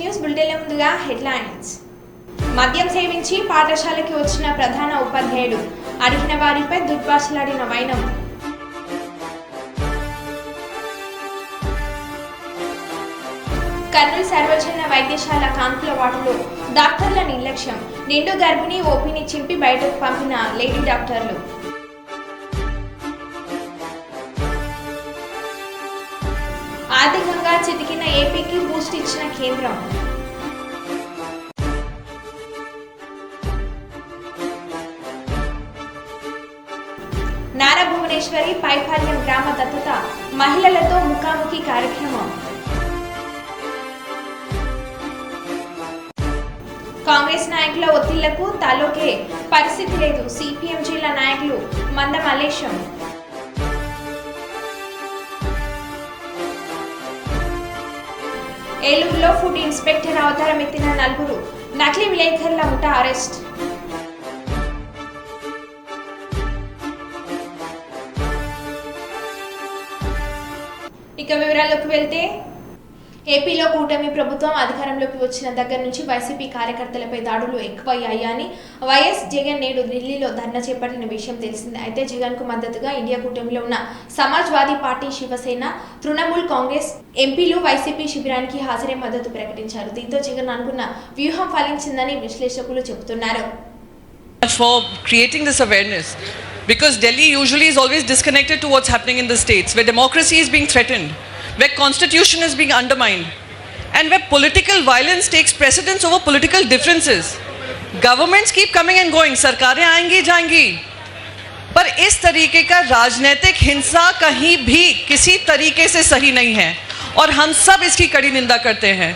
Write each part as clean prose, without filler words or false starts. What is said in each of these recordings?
News బులెటిన్ల ముందుగా headlines. మద్యం సేవించి పాఠశాలకి వచ్చిన ప్రధాన ఉపాధ్యాయుడు అడిగిన వారిపై దుర్భాషలాడిన వైనం. కర్నూలు సర్వజన వైద్యశాల కాన్పుల వార్డులో డాక్టర్ల నిర్లక్ష్యం. నిండు గర్భిణి ఓపీని చింపి బయటకు పంపిన లేడీ డాక్టర్లు. ఆర్థికంగా చితికిన ఏపీకి బూస్ట్ ఇచ్చిన కేంద్రం. నారా భువనేశ్వరి పైపాల్యం గ్రామ దత్తత మహిళలతో ముఖాముఖి కార్యక్రమం. కాంగ్రెస్ నాయకుల ఒత్తిళ్లకు తాలూకే పరిస్థితి లేదు. సిపిఎం జిల్లా నాయకులు మంద మల్లేశం. ఏలూరులో ఫుడ్ ఇన్స్పెక్టర్ అవతారం ఎత్తిన నలుగురు నకిలీ విలేకరుల ముఠా అరెస్ట్. ఇక వివరాల్లోకి వెళ్తే, ఏపీలో కూటమి ప్రభుత్వం అధికారంలోకి వచ్చిన దగ్గర నుంచి వైసీపీ కార్యకర్తలపై దాడులు ఎక్కువయ్యాయని వైఎస్ జగన్ నేడు ఢిల్లీలో ధర్నా చేపట్టిన విషయం తెలిసిందే. అయితే జగన్ కు మద్దతుగా ఇండియా కూటమిలో ఉన్న సమాజ్వాదీ పార్టీ, శివసేన, తృణమూల్ కాంగ్రెస్ ఎంపీలు వైసీపీ శిబిరానికి హాజరై మద్దతు ప్రకటించారు. దీంతో జగన్ అనుకున్న వ్యూహం ఫలించిందని విశ్లేషకులు చెబుతున్నారు. For creating this awareness, because Delhi usually is always disconnected to what's happening in the states, where democracy is being threatened, where constitution is being undermined, and where political violence takes precedence over political differences. Governments keep coming and going, सरकारें आएंगी जाएंगी, पर इस तरीके का राजनीतिक हिंसा कहीं भी किसी तरीके से सही नहीं है और हम सब इसकी कड़ी निंदा करते हैं.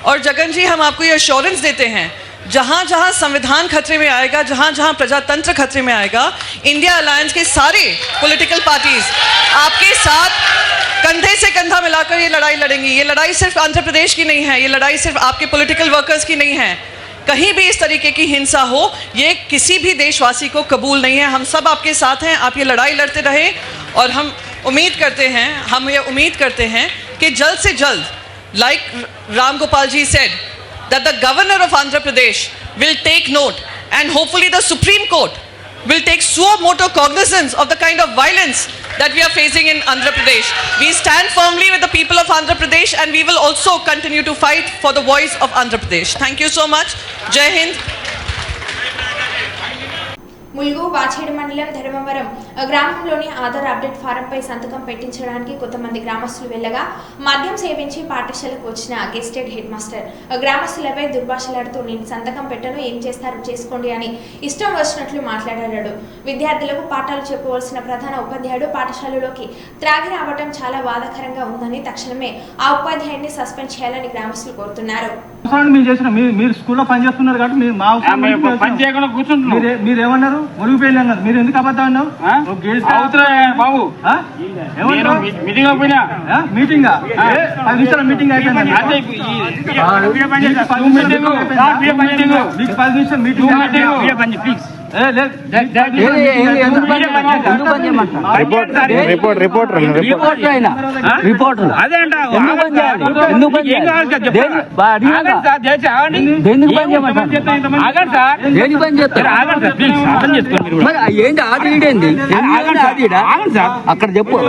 और जगन जी, हम आपको ये एश्योरेंस देते हैं, जहां जहां संविधान खतरे में आएगा, जहां जहां प्रजातंत्र खतरे में आएगा, इंडिया अलायंस के सारे पॉलिटिकल पार्टीज आपके साथ कंधे से कंधा मिलाकर ये लड़ाई लड़ेंगी. ये लड़ाई सिर्फ आंध्र प्रदेश की नहीं है, ये लड़ाई सिर्फ आपके पॉलिटिकल वर्कर्स की नहीं है. कहीं भी इस तरीके की हिंसा हो, ये किसी भी देशवासी को कबूल नहीं है. हम सब आपके साथ हैं, आप ये लड़ाई लड़ते रहे और हम ये उम्मीद करते हैं कि जल्द से जल्द, like Ram Gopal ji said, that the governor of Andhra Pradesh will take note, and hopefully the Supreme Court will take suo moto cognizance of the kind of violence that we are facing in Andhra Pradesh. We stand firmly with the people of Andhra Pradesh, and we will also continue to fight for the voice of Andhra Pradesh. Thank you so much. Jai Hind. Mulugu వాచేడు మండలం ధర్మవరం గ్రామంలోని Aadhaar update ఫారంపై సంతకం పెట్టించడానికి కొంతమంది గ్రామస్తులు వెళ్ళగా మద్యం సేవించి పాఠశాలకు వచ్చిన గెస్టెడ్ హెడ్ మాస్టర్ గ్రామస్తులపై దుర్భాషలాడుతూ నేను సంతకం పెట్టను, ఏం చేస్తారు చేసుకోండి అని ఇష్టం వచ్చినట్లు మాట్లాడాడు. విద్యార్థులకు పాఠాలు చెప్పవలసిన ప్రధాన ఉపాధ్యాయుడు పాఠశాలలోకి త్రాగి రావడం చాలా బాధాకరంగా ఉందని తక్షణమే ఆ ఉపాధ్యాయుడిని సస్పెండ్ చేయాలని గ్రామస్తులు కోరుతున్నారు. మీరు స్కూల్లో పనిచేస్తున్నారు కాబట్టి మీరేమన్నారు? మునిగిపోయినాం కదా, మీరు ఎందుకు అబద్ధం అన్నావు? బాబు మీటింగ్ 10 నిమిషాల మీటింగ్ అయిపోయింది. మీకు 10 నిమిషాలు మీటింగ్ అక్కడ చెప్పు.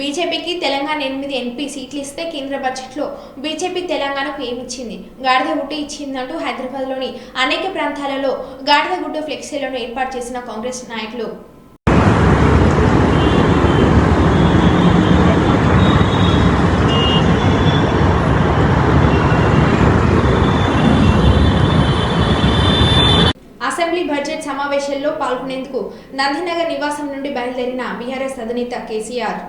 బీజేపీకి తెలంగాణ 8 ఎంపీ సీట్లు ఇస్తే కేంద్ర బడ్జెట్లో బీజేపీ తెలంగాణకు ఏమిచ్చింది? గాడిద గుడ్డు ఇచ్చిందంటూ హైదరాబాద్లోని అనేక ప్రాంతాలలో గాడిద గుడ్డు ఫ్లెక్సీలను ఏర్పాటు చేసిన కాంగ్రెస్ నాయకులు. అసెంబ్లీ బడ్జెట్ సమావేశాల్లో పాల్గొనేందుకు నందినగర్ నివాసం నుండి బయలుదేరిన బీఆర్ఎస్ అధినేత కేసీఆర్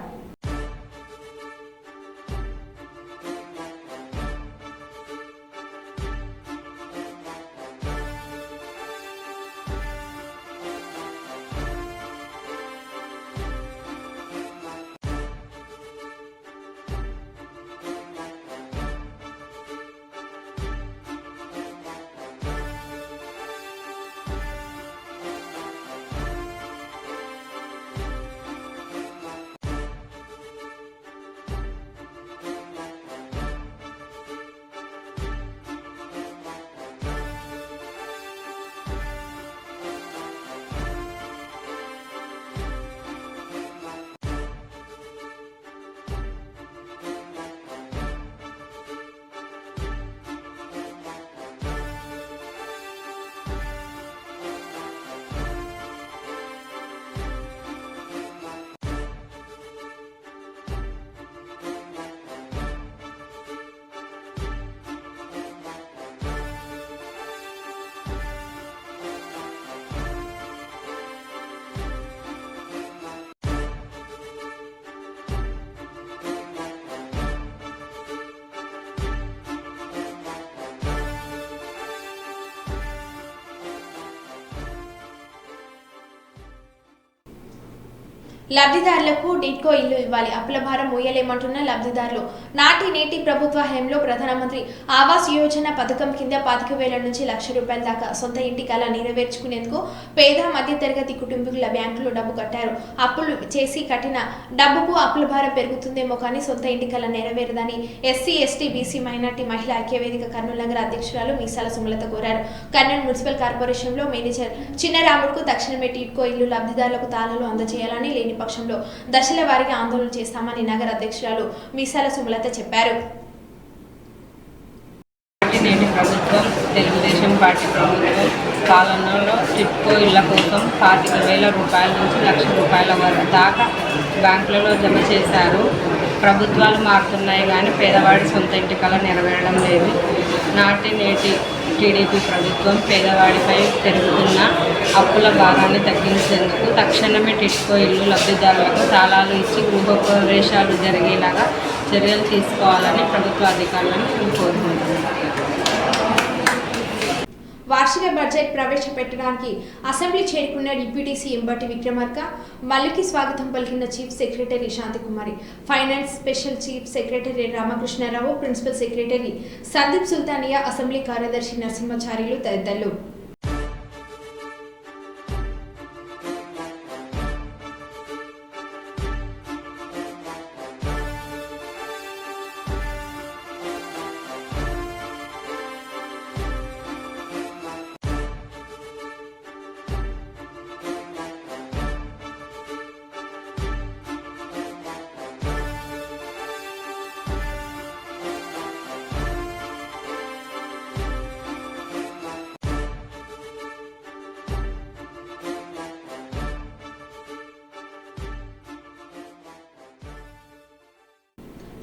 లబ్ధిదారులకు టిడ్కో ఇల్లు ఇవ్వాలి. అప్పుల భారం మోయలేమంటున్న లబ్ధిదారులు. నాటి నేటి ప్రభుత్వ హయాంలో ప్రధానమంత్రి ఆవాస్ యోజన పథకం కింద 25,000 నుంచి ₹1,00,000 దాకా సొంత ఇంటి కల నెరవేర్చుకునేందుకు పేద మధ్యతరగతి కుటుంబీకుల బ్యాంకులో డబ్బు కట్టారు. అప్పులు చేసి కట్టిన డబ్బుకు అప్పుల భారం పెరుగుతుందేమో కానీ సొంత ఇంటి కల నెరవేరదని ఎస్సీ, ఎస్టీ, బీసీ, మైనార్టీ మహిళా ఐక్యవేదిక కర్నూలు నగర అధ్యక్షురాలు మీసాల సుమలత కోరారు. కర్నూలు మున్సిపల్ కార్పొరేషన్లో మేనేజర్ చిన్నరాముడుకు తక్షణమే టిడ్కో ఇల్లు లబ్ధిదారులకు తాళాలు అందజేయాలని, లేని పక్షంలో దశల వారీగా ఆందోళన చేస్తామని నగర అధ్యక్షురాలు మీసాల సుమలత చెప్పారు. నేటి ప్రభుత్వం తెలుగుదేశం పార్టీ ప్రభుత్వం పాలనలో టిడ్కో ఇళ్ల కోసం ₹25,000 నుంచి ₹1,00,000 వరకు దాకా బ్యాంకులలో జమ చేశారు. ప్రభుత్వాలు మారుతున్నాయి కానీ పేదవాడి సొంత ఇంటి కల నెరవేరడం లేదు. నాటి నేటి టీడీపీ ప్రభుత్వం పేదవాడిపై పెరుగుతున్న అప్పుల భారాన్ని తగ్గించేందుకు తక్షణమే టిడ్కో ఇల్లు లబ్ధిదారులకు తాళాలు ఇచ్చి గృహప్రవేశాలు జరిగేలాగా చర్యలు తీసుకోవాలని ప్రభుత్వ అధికారులను కోరుకుంటున్నారు. వార్షిక బడ్జెట్ ప్రవేశపెట్టడానికి అసెంబ్లీ చేరుకున్న డిప్యూటీ సీఎం బట్టి విక్రమార్క మల్లికి స్వాగతం పలికిన chief secretary Shanthi Kumari, finance special chief secretary Ramakrishna Rao, principal secretary Sandeep Sultania, assembly కార్యదర్శి నరసింహాచార్యులు తదితరులు.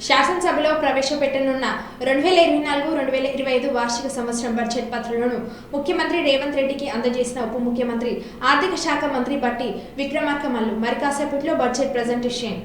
శాసనసభలో ప్రవేశపెట్టనున్న 2024-2025 వార్షిక సంవత్సరం బడ్జెట్ పత్రాలను ముఖ్యమంత్రి రేవంత్ రెడ్డికి అందజేసిన ఉప ముఖ్యమంత్రి ఆర్థిక శాఖ మంత్రి బట్టి విక్రమార్క మరి కాసేపట్లో బడ్జెట్ ప్రజెంటేషన్.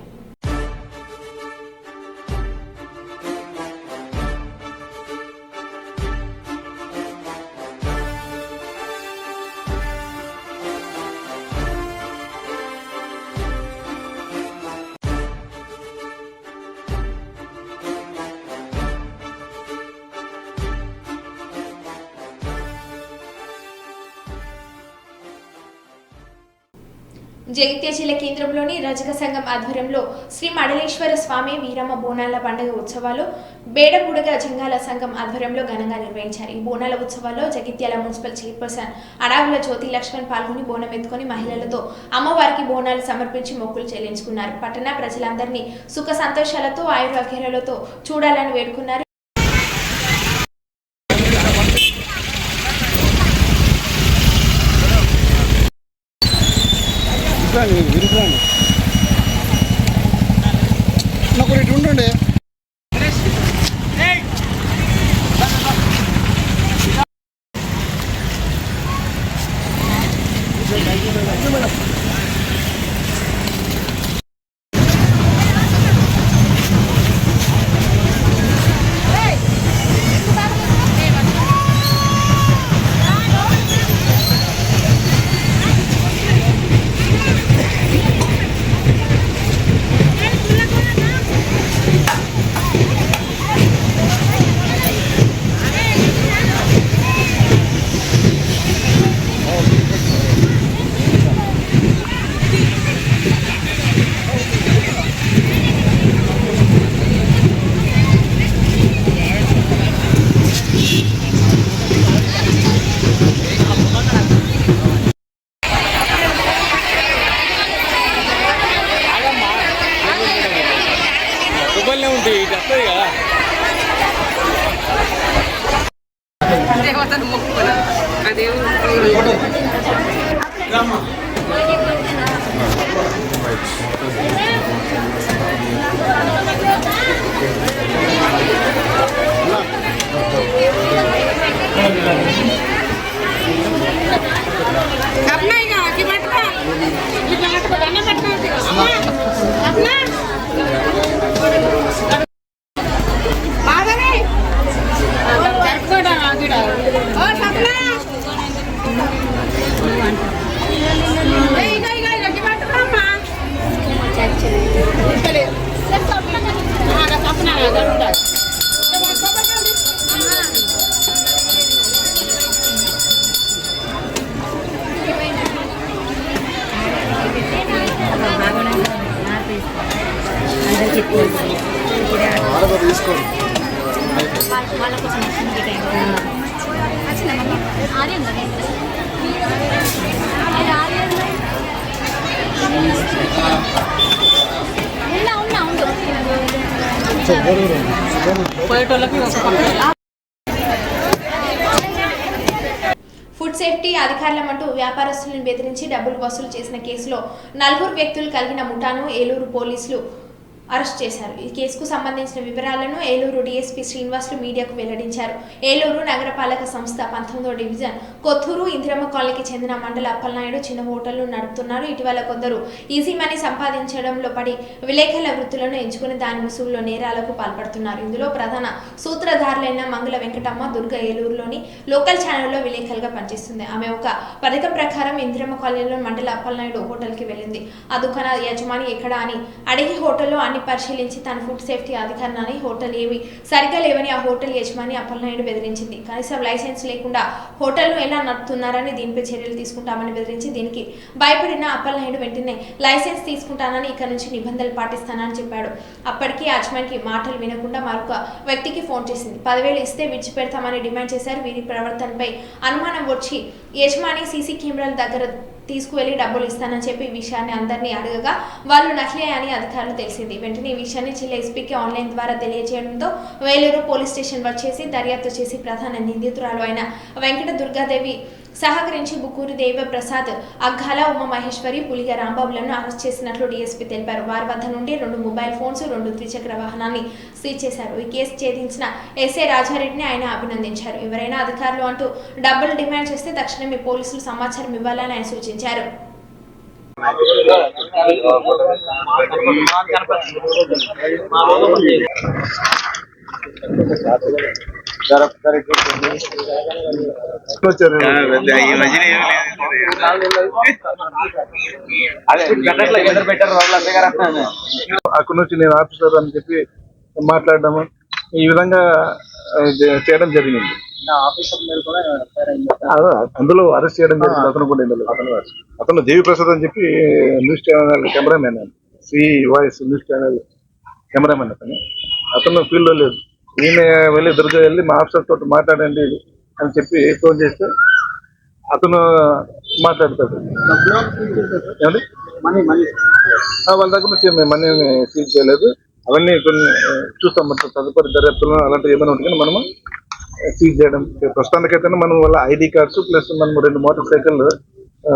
జగిత్యాల జిల్లా కేంద్రంలోని రజక సంఘం ఆధ్వర్యంలో శ్రీ మడలేశ్వర స్వామి వీరమ్మ బోనాల పండుగ ఉత్సవాలు బేడబుడగ జంగాల సంఘం ఆధ్వర్యంలో ఘనంగా నిర్వహించారు. ఈ బోనాల ఉత్సవాల్లో జగిత్యాల మున్సిపల్ చైర్పర్సన్ అడాగుల జ్యోతి లక్ష్మణ్ పాల్గొని బోనం ఎత్తుకొని మహిళలతో అమ్మవారికి బోనాలు సమర్పించి మొక్కులు చెల్లించుకున్నారు. పట్టణ ప్రజలందరినీ సుఖ సంతోషాలతో ఆయురారోగ్యాలతో చూడాలని వేడుకున్నారు. నాకు ఇటు ఉండండి. ఫుడ్ సేఫ్టీ అధికారులమంటూ వ్యాపారస్తులను బెదిరించి డబ్బులు వసూలు చేసిన కేసులో 4 వ్యక్తులు కలిగిన ముఠాను ఏలూరు పోలీసులు అరెస్ట్ చేశారు. ఈ కేసుకు సంబంధించిన వివరాలను ఏలూరు డీఎస్పీ శ్రీనివాసులు మీడియాకు వెల్లడించారు. ఏలూరు నగరపాలక సంస్థ 19వ డివిజన్ కొత్తూరు ఇందిరమ్మ కాలనీకి చెందిన మండల అప్పలనాయుడు చిన్న హోటళ్లు నడుపుతున్నారు. ఇటీవల కొందరు ఈజీ మనీ సంపాదించడంలో పడి విలేకరుల వృత్తులను ఎంచుకుని దాని ముసుగులో నేరాలకు పాల్పడుతున్నారు. ఇందులో ప్రధాన సూత్రధారులైన మంగళ వెంకటమ్మ దుర్గ ఏలూరులోని లోకల్ ఛానల్లో విలేకరులుగా పనిచేస్తుంది. ఆమె ఒక పథకం ప్రకారం ఇందిరమ్మ కాలనీలో మండల అప్పలనాయుడు హోటల్కి వెళ్ళింది. ఆ దుకాణ యజమాని ఎక్కడ అని అడిగి హోటల్లో అన్ని పరిశీలించి తన ఫుడ్ సేఫ్టీ అధికారిని హోటల్ ఏవి సరిగ్గా లేవని ఆ హోటల్ యజమాని అప్పలనాయుడు బెదిరించింది. కనీసం లైసెన్స్ లేకుండా హోటల్ను ఎలా నడుపుతున్నారని దీనిపై చర్యలు తీసుకుంటామని బెదిరించి దీనికి భయపడిన అప్పలనాయుడు వెంటనే లైసెన్స్ తీసుకుంటానని ఇక నుంచి నిబంధనలు పాటిస్తానని చెప్పాడు. అప్పటికి యజమానికి మాటలు వినకుండా మరొక వ్యక్తికి ఫోన్ చేసింది. 10,000 ఇస్తే విడిచిపెడతామని డిమాండ్ చేశారు. వీరి ప్రవర్తనపై అనుమానం వచ్చి యజమాని సీసీ కెమెరాల దగ్గర తీసుకువెళ్లి డబ్బులు ఇస్తానని చెప్పి ఈ విషయాన్ని అందరినీ అడగగా వాళ్ళు నకిలీ అని అధికారులు తెలిసింది. వెంటనే ఈ విషయాన్ని జిల్లా ఎస్పీకి ఆన్లైన్ ద్వారా తెలియజేయడంతో వేలూరు పోలీస్ స్టేషన్ వచ్చేసి దర్యాప్తు చేసి ప్రధాన నిందితురాలు అయిన వెంకట దుర్గాదేవి సహకరించి బుకూరి దేవ ప్రసాద్, అగ్గాల ఉమామహేశ్వరి, పులిగ రాంబాబులను అరెస్ట్ చేసినట్లు డీఎస్పీ తెలిపారు. వారి వద్ద నుండి 2 మొబైల్ ఫోన్స్, 2 ద్విచక్ర వాహనాన్ని సీజ్ చేశారు. ఈ కేసు ఛేదించిన ఎస్ఐ రాజారెడ్డిని ఆయన అభినందించారు. ఎవరైనా అధికారులు అంటూ డబ్బులు డిమాండ్ చేస్తే తక్షణమే పోలీసులు సమాచారం ఇవ్వాలని ఆయన సూచించారు. అక్కడ నుంచి నేను ఆఫీసర్ అని చెప్పి మాట్లాడడము ఈ విధంగా చేయడం జరిగింది. అందులో అరెస్ట్ చేయడం జరిగింది. అతను కూడా అతను దేవి ప్రసాద్ అని చెప్పి news channel cameraman, C voice news channel cameraman. అతను ఫీల్డ్ లో లేదు. ఈయన వెళ్ళి దుర్గా వెళ్ళి మా ఆఫీసర్ తోటి మాట్లాడండి అని చెప్పి ఫోన్ చేస్తే అతను మాట్లాడతాడు. వాళ్ళ దగ్గర నుంచి మనీని సీజ్ చేయలేదు. అవన్నీ కొన్ని చూస్తాం. తదుపరి దర్యాప్తులో అలాంటివి ఏమైనా ఉంటుంది మనము సీజ్ చేయడం. ప్రస్తుతానికైతే మనం వాళ్ళ ఐడి కార్డ్స్ ప్లస్ మనం 2 మోటార్ సైకిల్,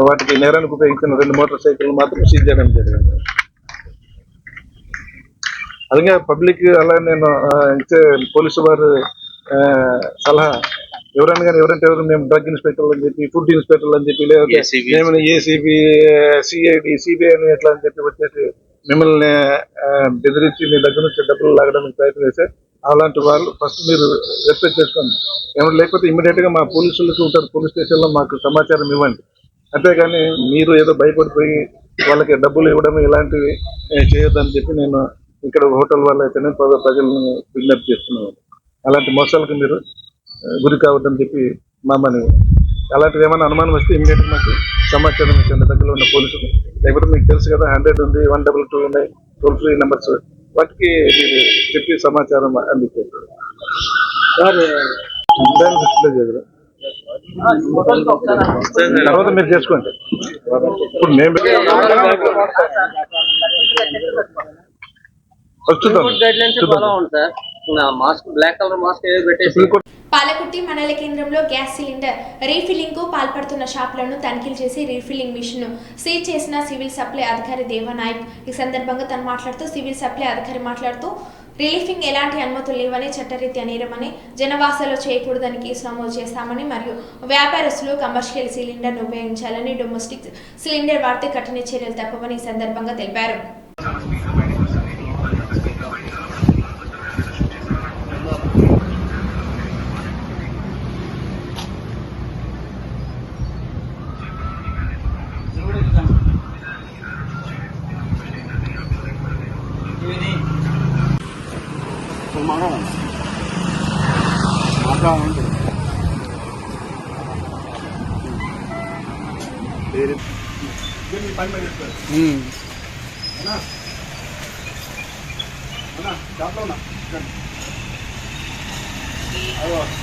వాటికి నేరానికి ఉపయోగించిన 2 మోటార్ సైకిల్ మాత్రం సీజ్ చేయడం జరిగింది. అదే పబ్లిక్ అలా నేను ఇచ్చే పోలీసు వారు సలహా ఎవరైనా కానీ ఎవరంటే ఎవరు మేము డ్రగ్ ఇన్స్పెక్టర్లు అని చెప్పి, ఫుడ్ ఇన్స్పెక్టర్లు అని చెప్పి, లేదా మేము ఏసీబీ, సిఐడి, సిబిఐ అని ఎట్లా అని చెప్పి వచ్చేసి మిమ్మల్ని బెదిరించి మీ దగ్గర నుంచి డబ్బులు లాగడానికి ప్రయత్నం చేస్తే అలాంటి వాళ్ళు ఫస్ట్ మీరు రెస్పెక్ట్ చేసుకోండి. ఏమైనా లేకపోతే ఇమీడియట్ గా మా పోలీసులకు ఉంటారు, పోలీస్ స్టేషన్ లో మాకు సమాచారం ఇవ్వండి. అంతేగాని మీరు ఏదో భయపడిపోయి వాళ్ళకి డబ్బులు ఇవ్వడం ఇలాంటివి చేయొద్దని చెప్పి నేను ఇక్కడ హోటల్ వాళ్ళు అయితేనే ప్రజలను విజ్ఞప్తి చేస్తున్నాను. అలాంటి మోసాలకు మీరు గురి కావద్దని చెప్పి మామని. అలాంటివి ఏమైనా అనుమానం వస్తే ఇమీడియట్గా మాకు సమాచారం ఇచ్చండి దగ్గరలో ఉన్న పోలీసులు. లేకపోతే మీకు తెలుసు కదా 100 ఉంది, 122 ఉన్నాయి టోల్ ఫ్రీ నెంబర్స్, వాటికి మీరు చెప్పి సమాచారం అందించారు. డిస్ప్లే చేయరు తర్వాత మీరు చేసుకోండి. ఇప్పుడు మేము పాలకుర్తి మండల కేంద్రంలో గ్యాస్ సిలిండర్ రీఫిల్లింగ్ కు పాల్పడుతున్న షాపులను తనిఖీలు చేసి రీఫిల్లింగ్ మిషన్ ను సీజ్ చేసిన సివిల్ సప్లై అధికారి దేవానాయక్. ఈ సందర్భంగా తను మాట్లాడుతూ సివిల్ సప్లై అధికారి మాట్లాడుతూ రిలీఫింగ్ ఎలాంటి అనుమతులు లేవని, చట్టరీత్యా నేరమని, జనవాసాలు చేయకూడదని కేసు నమోదు చేస్తామని మరియు వ్యాపారస్తులు కమర్షియల్ సిలిండర్ ను ఉపయోగించాలని, డొమెస్టిక్ సిలిండర్ వాడితే కఠిన చర్యలు తప్పవని ఈ సందర్భంగా తెలిపారు.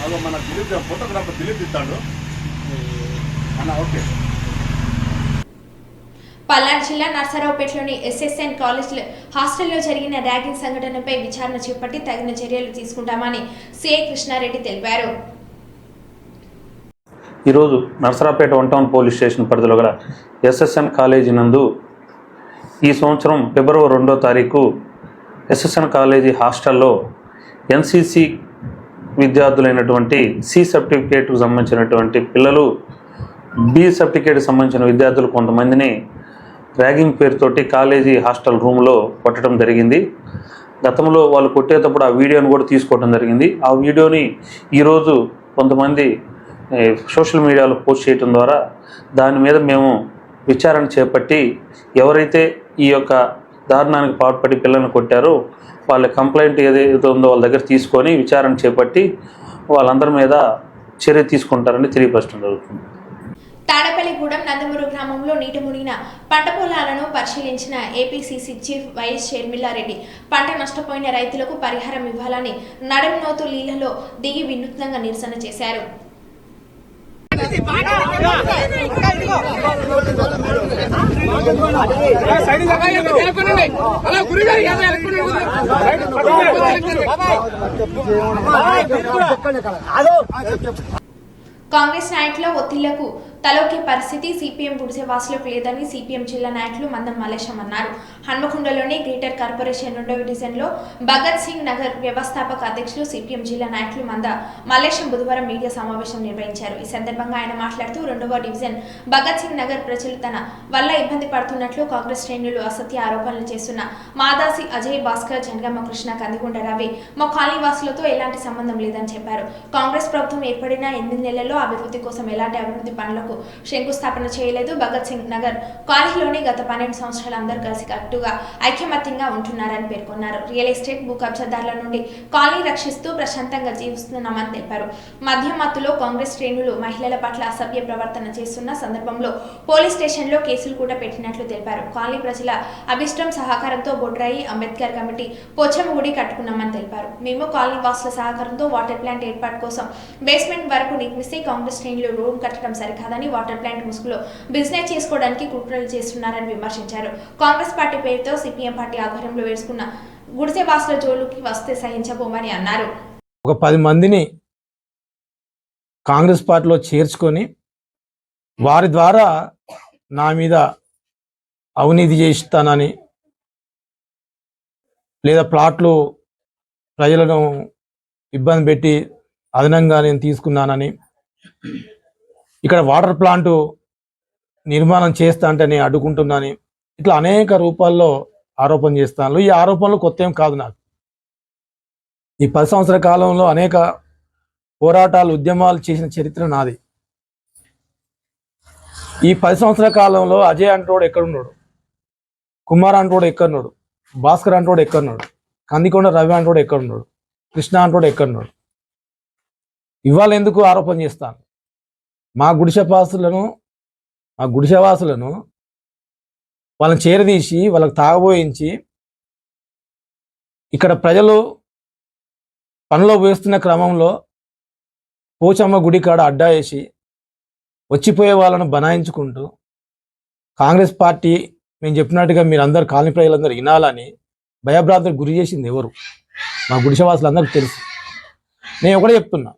అదో మన దిలీప్ ఫోటోగ్రాఫర్ దిలీప్ ఇస్తాడు అన్న. ఓకే. పల్నాడు జిల్లా నర్సరావుపేటలోని ఎస్ఎస్ఎన్ కాలేజ్ హాస్టల్లో జరిగిన ర్యాగింగ్ సంఘటనపై విచారణ చేపట్టి తగిన చర్యలు తీసుకుంటామని సిఐ కృష్ణారెడ్డి తెలిపారు. ఈరోజు నర్సరావుపేట 1 టౌన్ పోలీస్ స్టేషన్ పరిధిలో గల ఎస్ఎస్ఎన్ కాలేజీ నందు ఈ సంవత్సరం ఫిబ్రవరి 2వ తారీఖు ఎస్ఎస్ఎన్ కాలేజీ హాస్టల్లో ఎన్సిసి విద్యార్థులైనటువంటి సి సర్టిఫికేట్కు సంబంధించినటువంటి పిల్లలు బి సర్టిఫికేట్కి సంబంధించిన విద్యార్థులు కొంతమందిని ర్యాగింగ్ పేరుతోటి కాలేజీ హాస్టల్ రూమ్లో కొట్టడం జరిగింది. గతంలో వాళ్ళు కొట్టేటప్పుడు ఆ వీడియోని కూడా తీసుకోవడం జరిగింది. ఆ వీడియోని ఈరోజు కొంతమంది సోషల్ మీడియాలో పోస్ట్ చేయడం ద్వారా దాని మీద మేము విచారణ చేపట్టి ఎవరైతే ఈ యొక్క దారుణానికి పాల్పడి పిల్లల్ని కొట్టారో వాళ్ళ కంప్లైంట్ ఏదైతే ఉందో వాళ్ళ దగ్గర తీసుకొని విచారణ చేపట్టి వాళ్ళందరి మీద చర్య తీసుకుంటారని తెలియపరచడం జరుగుతుంది. తాడపల్లిగూడెం నందమూరు గ్రామంలో నీట మునిగిన పంట పొలాలను పరిశీలించిన ఏపీసీసీ చీఫ్ వైఎస్ షర్మిలారెడ్డి పంట నష్టపోయిన రైతులకు పరిహారం ఇవ్వాలని నడుంనోతు నీళ్లలో దిగి వినూత్నంగా నిరసన చేశారు. కాంగ్రెస్ నాయకుల ఒత్తిళ్లకు తలొక్కే పరిస్థితి సిపిఎం గుడిసెవాసులకు లేదని సిపిఎం జిల్లా నాయకులు మందం మల్లేశం అన్నారు. హన్మకొండలోని గ్రేటర్ కార్పొరేషన్ 2వ డివిజన్లో భగత్ సింగ్ నగర్ వ్యవస్థాపక అధ్యక్షులు సిపిఎం జిల్లా నాయకులు మల్లేశం బుధవారం మీడియా సమావేశం నిర్వహించారు. ఈ సందర్భంగా ఆయన మాట్లాడుతూ 2వ డివిజన్ భగత్ సింగ్ నగర్ ప్రజలు తన వల్ల ఇబ్బంది పడుతున్నట్లు కాంగ్రెస్ శ్రేణులు అసత్య ఆరోపణలు చేస్తున్న మాదాసి అజయ్ భాస్కర్, జనగామ కృష్ణ, కందికొండ రవి మా కాలనీవాసులతో ఎలాంటి సంబంధం లేదని చెప్పారు. కాంగ్రెస్ ప్రభుత్వం ఏర్పడిన 8 నెలల్లో అభివృద్ధి కోసం ఎలాంటి అభివృద్ధి పనులకు శంకుస్థాపన చేయలేదు. భగత్ సింగ్ నగర్ కాలనీలోని గత 12 సంవత్సరాలు అందరూ కలిసి కట్టుగా ఐక్యమత్యంగా ఉంటున్నారని పేర్కొన్నారు. రియల్ ఎస్టేట్ భూ కబ్జాదారుల నుండి కాలనీ రక్షిస్తూ ప్రశాంతంగా జీవిస్తున్నామని తెలిపారు. మద్యం మత్తులో కాంగ్రెస్ శ్రేణులు మహిళల పట్ల అసభ్య ప్రవర్తన చేస్తున్న సందర్భంలో పోలీస్ స్టేషన్లో కేసులు కూడా పెట్టినట్లు తెలిపారు. కాలనీ ప్రజల అభిష్టం సహకారంతో బొడ్రాయి అంబేద్కర్ కమిటీ పోచమ్మ గుడి కట్టుకున్నామని తెలిపారు. మేము కాలనీ వాసుల సహకారంతో వాటర్ ప్లాంట్ ఏర్పాటు కోసం బేస్మెంట్ వరకు నిర్మిస్తే కాంగ్రెస్ శ్రేణులు రూమ్ కట్టడం సరికాదని వాటర్ ప్లాంట్ ముసుగులో బిజినెస్ చేసుకోవడానికి కుట్రలు చేస్తున్నారని విమర్శించారు. కాంగ్రెస్ పార్టీ పేరుతో సిపిఎం పార్టీ ఆధ్వర్యంలో వేసుకున్న గుడిసెవాసుల జోలుకి వస్తే సహించబోమని అన్నారు. ఒక 10 మందిని కాంగ్రెస్ పార్టీలో చేర్చుకొని వారి ద్వారా నా మీద అవినీతి చేయిస్తానని లేదా ప్లాట్లు ప్రజలను ఇబ్బంది పెట్టి అదనంగా నేను తీసుకున్నానని, ఇక్కడ వాటర్ ప్లాంట్ నిర్మాణం చేస్తా అంటే నేను అడ్డుకుంటున్నాను, ఇట్లా అనేక రూపాల్లో ఆరోపణ చేస్తాను. ఈ ఆరోపణలు కొత్త ఏం కాదు. నాకు ఈ 10 సంవత్సరాల కాలంలో అనేక పోరాటాలు, ఉద్యమాలు చేసిన చరిత్ర నాది. ఈ 10 సంవత్సరాల కాలంలో అజయ్ అంటోడు ఎక్కడున్నాడు, కుమార్ అంటోడు ఎక్కడున్నాడు, భాస్కర్ అంటోడు ఎక్కడున్నాడు, కందికొండ రవి అంటోడు ఎక్కడున్నాడు, కృష్ణ అంటోడు ఎక్కడున్నాడు? ఇవాళ ఎందుకు ఆరోపణ చేస్తాను? మా గుడిసెవాసులను వాళ్ళని చేరదీసి వాళ్ళకి తాగబోయించి ఇక్కడ ప్రజలు పనిలో వేస్తున్న క్రమంలో పోచమ్మ గుడి కాడ అడ్డా వేసి వచ్చిపోయే వాళ్ళను బనాయించుకుంటూ కాంగ్రెస్ పార్టీ మేము చెప్పినట్టుగా మీరందరూ కాలనీ ప్రజలందరూ వినాలని భయభ్రాంతులకు గురి చేసింది ఎవరు? మా గుడిసెవాసులందరికీ తెలుసు. నేను ఒకటే చెప్తున్నా,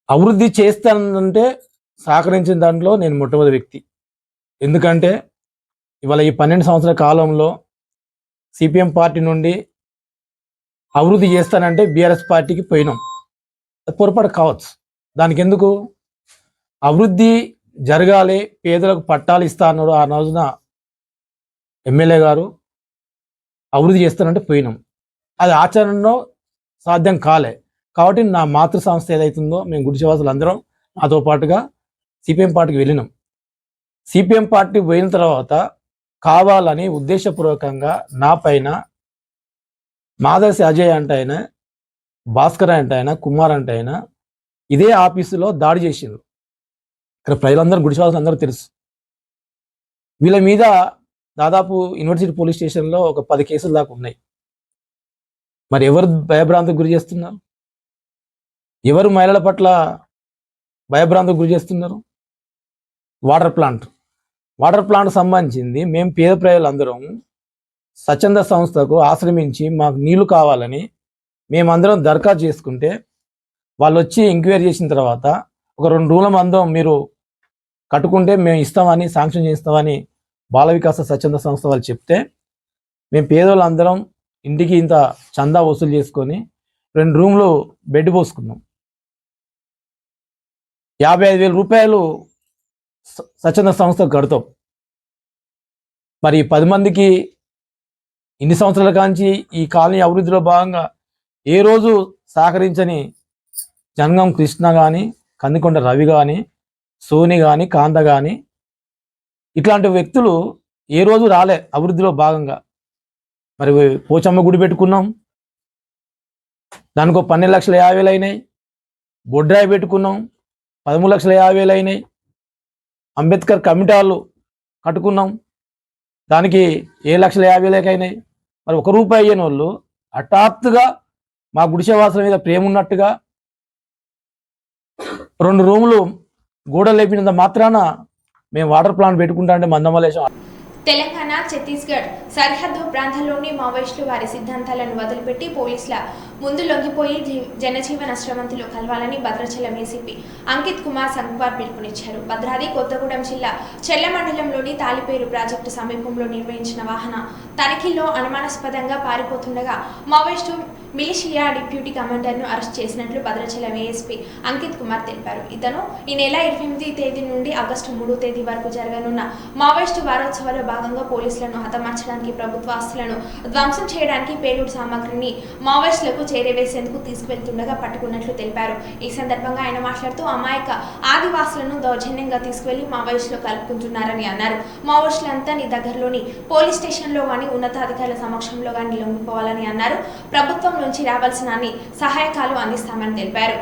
అభివృద్ధి చేస్తానంటే సహకరించిన దాంట్లో నేను మొట్టమొదటి వ్యక్తి. ఎందుకంటే ఇవాళ ఈ 12 సంవత్సరాల కాలంలో సిపిఎం పార్టీ నుండి అభివృద్ధి చేస్తానంటే బీఆర్ఎస్ పార్టీకి పోయినాం. అది పొరపాటు కావచ్చు. దానికి ఎందుకు అభివృద్ధి జరగాలి, పేదలకు పట్టాలు ఇస్తా అన్నాడు ఆ రోజున ఎమ్మెల్యే గారు. అభివృద్ధి చేస్తానంటే పోయినాం. అది ఆచరణలో సాధ్యం కాలే. కాబట్టి నా మాతృ సంస్థ ఏదైతుందో మేము గుడిసెవాసులు అందరం నాతో పాటుగా సిపిఎం పార్టీకి వెళ్ళినాం. సిపిఎం పార్టీ పోయిన తర్వాత కావాలని ఉద్దేశపూర్వకంగా నా పైన మాదర్శి అజయ్ అంటే ఆయన, భాస్కర్ అంటే ఆయన, కుమార్ అంటే ఆయన ఇదే ఆఫీసులో దాడి చేసిండ్రు. ఇక్కడ ప్రజలందరూ గుడిసెవాసులు అందరూ తెలుసు. వీళ్ళ మీద దాదాపు యూనివర్సిటీ పోలీస్ స్టేషన్లో ఒక 10 కేసులు దాకా ఉన్నాయి. మరి ఎవరు భయభ్రాంతికి గురి చేస్తున్నారు? ఎవరు మహిళల పట్ల భయభ్రాంతికి గురి చేస్తున్నారు? వాటర్ ప్లాంట్ సంబంధించింది మేము పేద ప్రజలందరం స్వచ్ఛంద సంస్థకు ఆశ్రమించి మాకు నీళ్లు కావాలని మేమందరం దరఖాస్తు చేసుకుంటే వాళ్ళు వచ్చి ఎంక్వైరీ చేసిన తర్వాత ఒక 2 రోజుల మందం మీరు కట్టుకుంటే మేము ఇస్తామని శాంక్షన్ చేస్తామని బాల వికాస స్వచ్ఛంద సంస్థ వాళ్ళు చెప్తే మేము పేదోళ్ళందరం ఇంటికి ఇంత చందా వసూలు చేసుకొని 2 రూమ్లు బెడ్ పోసుకున్నాం. 55,000 రూపాయలు స్వచ్ఛంద సంస్థకు కడతాం. మరి 10 మందికి ఇన్ని సంవత్సరాల కాంచి ఈ కాలనీ అభివృద్ధిలో భాగంగా ఏ రోజు సహకరించని జంగం కృష్ణ కానీ, కందికొండ రవి కానీ, సోని కానీ, కాంత కానీ ఇట్లాంటి వ్యక్తులు ఏ రోజు రాలే అభివృద్ధిలో భాగంగా. మరి పోచమ్మ గుడి పెట్టుకున్నాం, దానికో 12,50,000 అయినాయి. బొడ్రాయి పెట్టుకున్నాం, 13,50,000 అయినాయి. అంబేద్కర్ కమిటీ హాలు కట్టుకున్నాం, దానికి 7,50,000 అయినాయి. మరి 1 రూపాయి అయ్యని వాళ్ళు హఠాత్తుగా మా గుడిసెవాసుల మీద ప్రేమ ఉన్నట్టుగా 2 రూములు గోడలు లేపినంత మాత్రాన మేము వాటర్ ప్లాంట్ పెట్టుకుంటా అంటే మందమలేశం. తెలంగాణ, ఛత్తీస్గఢ్ సరిహద్దు ప్రాంతాల్లోని మావోయిస్టులు వారి సిద్ధాంతాలను వదిలిపెట్టి పోలీసుల ముందు లొంగిపోయి జనజీవన స్రవంతిలో కలవాలని భద్రాచలం ఏసీపీ అంకిత్ కుమార్ సంగ్వార్ పిలుపునిచ్చారు. భద్రాద్రి కొత్తగూడెం జిల్లా చెల్ల మండలంలోని తాలిపేరు ప్రాజెక్టు సమీపంలో నిర్వహించిన వాహన తనిఖీల్లో అనుమానాస్పదంగా పారిపోతుండగా మావోయిస్టు మిలిషియా డిప్యూటీ కమాండర్ను అరెస్ట్ చేసినట్లు భద్రాచలం ఏఎస్పీ అంకిత్ కుమార్ తెలిపారు. ఇతను ఈ నెల 28 తేదీ నుండి ఆగస్టు 3 తేదీ వరకు జరగనున్న మావోయిస్టు వారోత్సవాల్లో భాగంగా పోలీసులను హతమార్చడానికి, ప్రభుత్వ ఆస్తులను ధ్వంసం చేయడానికి పేలుడు సామాగ్రిని మావోయిస్టులకు చేరవేసేందుకు తీసుకువెళ్తుండగా పట్టుకున్నట్లు తెలిపారు. ఈ సందర్భంగా ఆయన మాట్లాడుతూ అమాయక ఆదివాసులను దౌర్జన్యంగా తీసుకువెళ్లి మావోయిస్టులు కలుపుకుంటున్నారని అన్నారు. మావోయిస్టులంతా నీ దగ్గరలోని పోలీస్ స్టేషన్లో కానీ ఉన్నతాధికారుల సమక్షంలో కానీ లొంగిపోవాలని అన్నారు. ప్రభుత్వం నుంచి రావాల్సిన అన్ని సహాయకాలు అందిస్తామని తెలిపారు.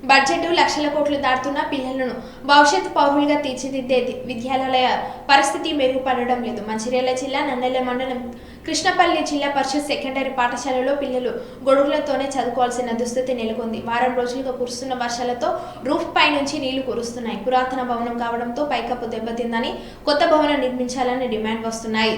బడ్జెట్ లక్షల కోట్లు దాటుతున్న పిల్లలను భవిష్యత్ పౌరులుగా తీర్చిదిద్దే విద్యాలయ పరిస్థితి మెరుగుపడడం లేదు. మంచిర్యాల జిల్లా నందెల మండలం కృష్ణపల్లి జిల్లా పరిషత్ సెకండరీ పాఠశాలలో పిల్లలు గొడుగులతోనే చదువుకోవాల్సిన దుస్థితి నెలకొంది. వారం రోజులుగా కురుస్తున్న వర్షాలతో రూఫ్ పై నుంచి నీళ్లు కురుస్తున్నాయి. పురాతన భవనం కావడంతో పైకప్పు దెబ్బతిందని కొత్త భవనం నిర్మించాలని డిమాండ్ వస్తున్నాయి.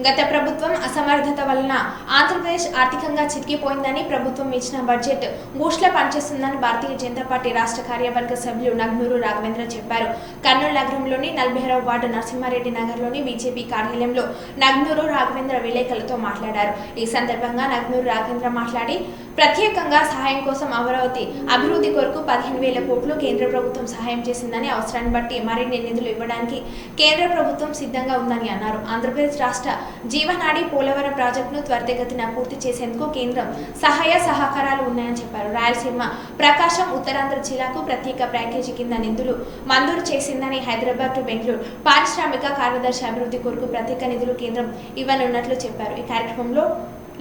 గత ప్రభుత్వం అసమర్థత వలన ఆంధ్రప్రదేశ్ ఆర్థికంగా చితికిపోయిందని, ప్రభుత్వం ఇచ్చిన బడ్జెట్ బూస్ట్లా పనిచేస్తుందని భారతీయ జనతా పార్టీ రాష్ట్ర కార్యవర్గ సభ్యులు నగ్నూరు రాఘవేంద్ర చెప్పారు. కర్నూలు నగరంలోని 40వ వార్డు నరసింహారెడ్డి నగర్లోని బీజేపీ కార్యాలయంలో నగ్నూరు రాఘవేంద్ర విలేకరులతో మాట్లాడారు. ఈ సందర్భంగా నగ్నూరు రాఘవేంద్ర మాట్లాడి ప్రత్యేకంగా సహాయం కోసం అమరావతి అభివృద్ధి కొరకు 15,000 కోట్లు కేంద్ర ప్రభుత్వం సహాయం చేసిందని, అవసరాన్ని బట్టి మరిన్ని నిధులు ఇవ్వడానికి కేంద్ర ప్రభుత్వం సిద్ధంగా ఉందని అన్నారు. ఆంధ్రప్రదేశ్ రాష్ట్ర జీవనాడి పోలవరం ప్రాజెక్టును త్వరితగతిన పూర్తి చేసేందుకు కేంద్రం సహాయ సహకారాలు ఉన్నాయని చెప్పారు. రాయలసీమ, ప్రకాశం, ఉత్తరాంధ్ర జిల్లాకు ప్రత్యేక ప్యాకేజీ కింద నిధులు మంజూరు చేసిందని, హైదరాబాద్ టు బెంగళూరు పారిశ్రామిక కార్యదర్శి అభివృద్ధి కొరకు ప్రత్యేక నిధులు కేంద్రం ఇవ్వనున్నట్లు చెప్పారు. ఈ కార్యక్రమంలో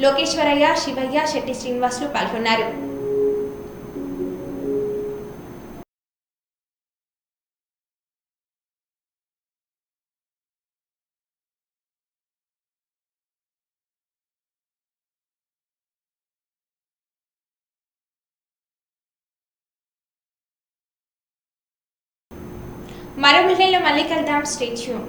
లోకేశ్వరయ్య, శివయ్య, శెట్టి శ్రీనివాసులు పాల్గొన్నారు. మరో బులెటిన్లో మళ్ళీ కలుద్దాం. Stay tune.